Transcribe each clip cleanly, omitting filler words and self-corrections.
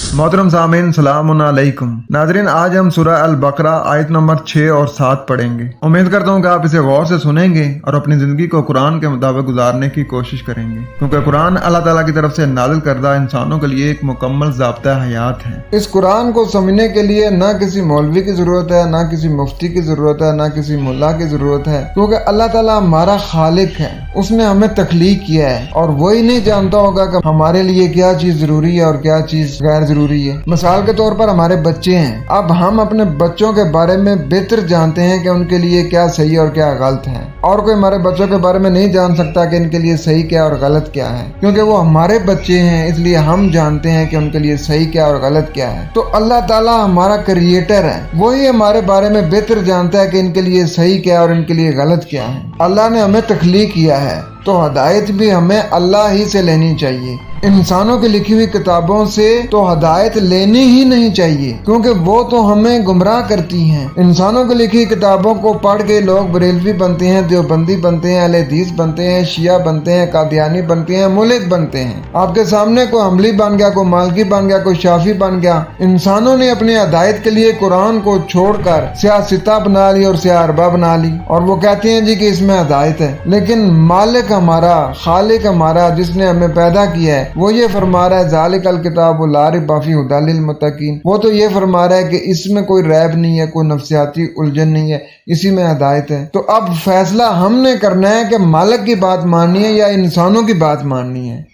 मोहतरम सामीन सलाम अलैकुम। नाजरीन, आज हम सूरह अल बकरा आयत नंबर 6 और 7 पढ़ेंगे। उम्मीद करता हूँ कि आप इसे गौर से सुनेंगे और अपनी जिंदगी को कुरान के मुताबिक गुजारने की कोशिश करेंगे, क्योंकि कुरान अल्लाह ताला की तरफ से नाज़िल करदा इंसानों के लिए एक मुकम्मल ज़ाब्ता हयात है। इस कुरान को समझने के लिए ना किसी मौलवी की जरूरत है, ना किसी मुफ्ती की जरूरत है, ना किसी मुल्ला की जरूरत है, क्योंकि अल्लाह ताला हमारा खालिक है। उसने हमें तख्लीक किया है और वही नहीं जानता होगा कि हमारे लिए क्या चीज जरूरी है और क्या चीज गैर जरूरी है। मिसाल के तौर पर हमारे बच्चे हैं, अब हम अपने बच्चों के बारे में बेहतर जानते हैं कि उनके लिए क्या सही और क्या गलत है, और कोई हमारे बच्चों के बारे में नहीं जान सकता कि इनके लिए सही क्या और गलत क्या है, क्योंकि वो हमारे बच्चे हैं। इसलिए हम जानते हैं कि उनके लिए सही क्या और गलत क्या है। तो अल्लाह ताला हमारा क्रिएटर है, वही हमारे बारे में बेहतर जानता है कि इनके लिए सही क्या और इनके लिए गलत क्या है। अल्लाह ने हमें तख्लीक किया है, तो हदायत भी हमें अल्लाह ही से लेनी चाहिए। इंसानों की लिखी हुई किताबों से तो हदायत लेनी ही नहीं चाहिए, क्योंकि वो तो हमें गुमराह करती हैं। इंसानों की लिखी किताबों को पढ़ के लोग बरेलवी बनते हैं, देवबंदी बनते हैं, अहले हदीस बनते हैं, शिया बनते हैं, कादियानी बनते हैं, मुल्हिद बनते हैं। आपके सामने कोई हम्बली बन गया, कोई मालकी बन गया, कोई शाफी बन गया। इंसानों ने अपनी हदायत के लिए कुरान को छोड़कर सियासता बना ली और सियारबा बना ली, और वो कहते हैं जी कि इसमें हदायत है। लेकिन मालिक हमारा, खालिक हमारा, जिसने हमें पैदा किया है, वो ये फरमा रहा है ज़ालिकल किताबु ला रैब फीहि हुदल लिल मुत्तकीन। वो तो ये फरमा रहा है कि इसमें कोई रैब नहीं है, कोई नफ्सियाती उलझन नहीं है, इसी में हदायत है। तो अब फैसला हमने करना है कि मालिक की बात माननी है या इंसानों की बात माननी है।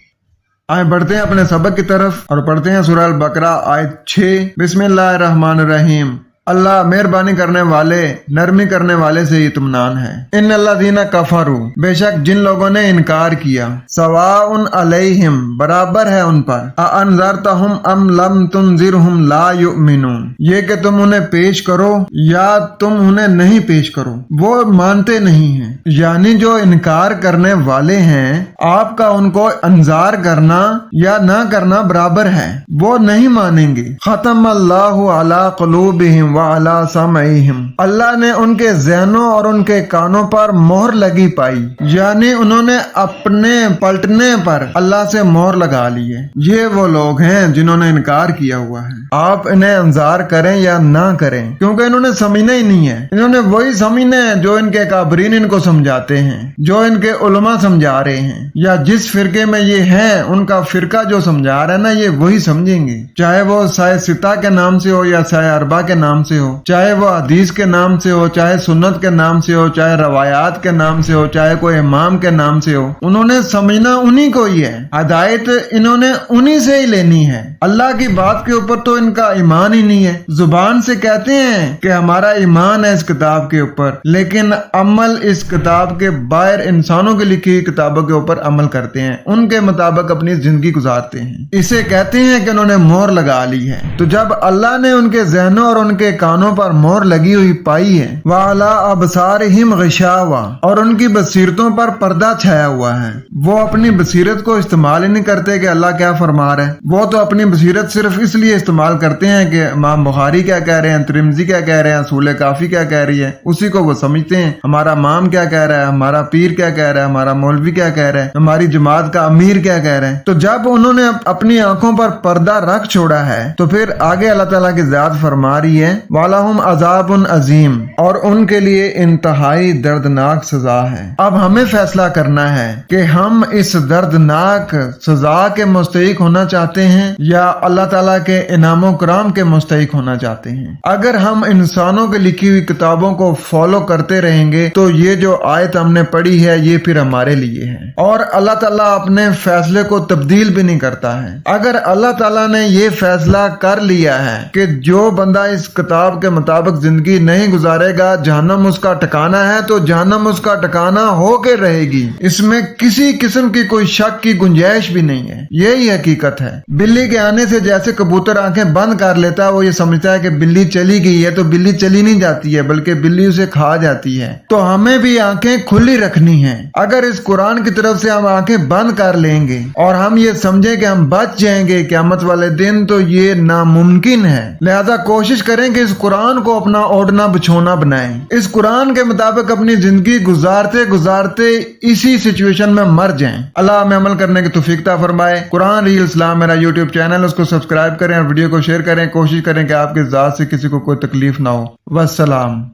आए बढ़ते हैं अपने सबक की तरफ और पढ़ते हैं सूरह अल बकरा आयत 6। बिस्मिल्लाहिर्रहमानिर्रहीम। अल्लाह मेहरबानी करने वाले, नरमी करने वाले से इत्मीनान है। इन अल्लाज़ीना कफरू, बेशक जिन लोगों ने इनकार किया, सवाउन अलैहिम, बराबर है उन पर, अअनज़रतहुम अम लम तुनज़िरहुम ला युमिनून, ये कि तुम उन्हें पेश करो या तुम उन्हें नहीं पेश करो, वो मानते नहीं हैं। यानी जो इनकार करने वाले हैं, आपका उनको अंजार करना या ना करना बराबर है, वो नहीं मानेंगे। खतमल्लाहु अला क़ुलूबिहिम वाला समईहिम, अल्लाह ने उनके ज़हनों और उनके कानों पर मोहर लगी पाई, यानी उन्होंने अपने पलटने पर अल्लाह से मोहर लगा ली है। ये वो लोग हैं जिन्होंने इनकार किया हुआ है। आप इन्हें अंजार करें या ना करें, क्योंकि इन्होंने समझना ही नहीं है। इन्होंने वही समझना है जो इनके काबरीन इनको समझाते हैं, जो इनके उलमा समझा रहे हैं, या जिस फिरके में ये हैं उनका फिरका जो समझा रहा है ना, ये वही समझेंगे। चाहे वो सायसिता के नाम से हो या सायरबा के नाम से हो, चाहे वो हदीस के नाम से हो, चाहे सुन्नत के नाम से हो, चाहे रवायात के नाम से हो, चाहे कोई इमाम के नाम से हो, उन्होंने समझना उन्हीं को ही है। हिदायत इन्होंने उन्हीं से ही लेनी है। अल्लाह की बात के ऊपर तो इनका ईमान ही नहीं है। जुबान से कहते हैं कि हमारा ईमान है इस किताब के ऊपर, लेकिन अमल इस किताब के बाहर इंसानों की लिखी किताबों के ऊपर अमल करते हैं, उनके मुताबिक अपनी जिंदगी गुजारते हैं। इसे कहते हैं कि उन्होंने मोहर लगा ली है। तो जब अल्लाह ने उनके ज़हनों और उनके कानों पर मोहर लगी हुई पाई है, वाला अबसारिहिम गिशावा, और उनकी बसीरतों पर पर्दा छाया हुआ है, वो अपनी बसीरत को इस्तेमाल ही नहीं करते कि अल्लाह क्या फरमा रहा है। वो तो अपनी बसीरत सिर्फ इसलिए इस्तेमाल करते हैं कि इमाम बुखारी क्या कह रहे हैं, तिरमिज़ी क्या कह रहे हैं, सूल काफी क्या कह रही है, उसी को वो समझते हैं। हमारा इमाम क्या कह रहा है, हमारा पीर क्या कह रहा है, हमारा मौलवी क्या कह रहा है, हमारी जमात का अमीर क्या कह रहे हैं। तो जब उन्होंने अपनी आंखों पर पर्दा रख छोड़ा है, तो फिर आगे अल्लाह ताला की ज़ात फरमा रही है, वालाहुम अज़ाबुन अज़ीम, और उनके लिए इंतहाई दर्दनाक सजा है। अब हमें फैसला करना है कि हम इस दर्दनाक सजा के मुस्तहिक होना चाहते हैं या अल्लाह ताला के इनामो कराम के मुस्तहिक होना चाहते हैं। अगर हम इंसानों की लिखी हुई किताबों को फॉलो करते रहेंगे तो ये जो आयत हमने पढ़ी है ये फिर हमारे लिए है, और अल्लाह ताला अपने फैसले को तब्दील भी नहीं करता है। अगर अल्लाह ताला ने ये फैसला कर लिया है कि जो बंदा इस किताब के मुताबिक जिंदगी नहीं गुजारेगा जहन्नम उसका ठिकाना है, तो जहन्नम उसका ठिकाना होकर रहेगी। इसमें किसी किस्म की कोई शक की गुंजाइश भी नहीं है। यही हकीकत है। बिल्ली के आने से जैसे कबूतर आंखें बंद कर लेता है, वो ये समझता है कि बिल्ली चली गई है, तो बिल्ली चली नहीं जाती है बल्कि बिल्ली उसे खा जाती है। तो हमें भी आंखें खुली रखनी है। अगर इस कुरान की तरफ से हम आंखें बंद कर लेंगे और हम ये समझे कि हम बच जाएंगे क़यामत वाले दिन, तो ये नामुमकिन है। लिहाजा कोशिश करें कि اس قرآن کو اپنا اوڑھنا بچھونا بنائیں، اس قرآن کے مطابق اپنی زندگی گزارتے گزارتے اسی سچویشن میں مر جائیں۔ اللہ ہمیں عمل کرنے کی توفیق عطا فرمائے۔ قرآن ریل اسلام میرا یوٹیوب چینل، اس کو سبسکرائب کریں اور ویڈیو کو شیئر کریں۔ کوشش کریں کہ آپ کی ذات سے کسی کو کوئی تکلیف نہ ہو۔ والسلام۔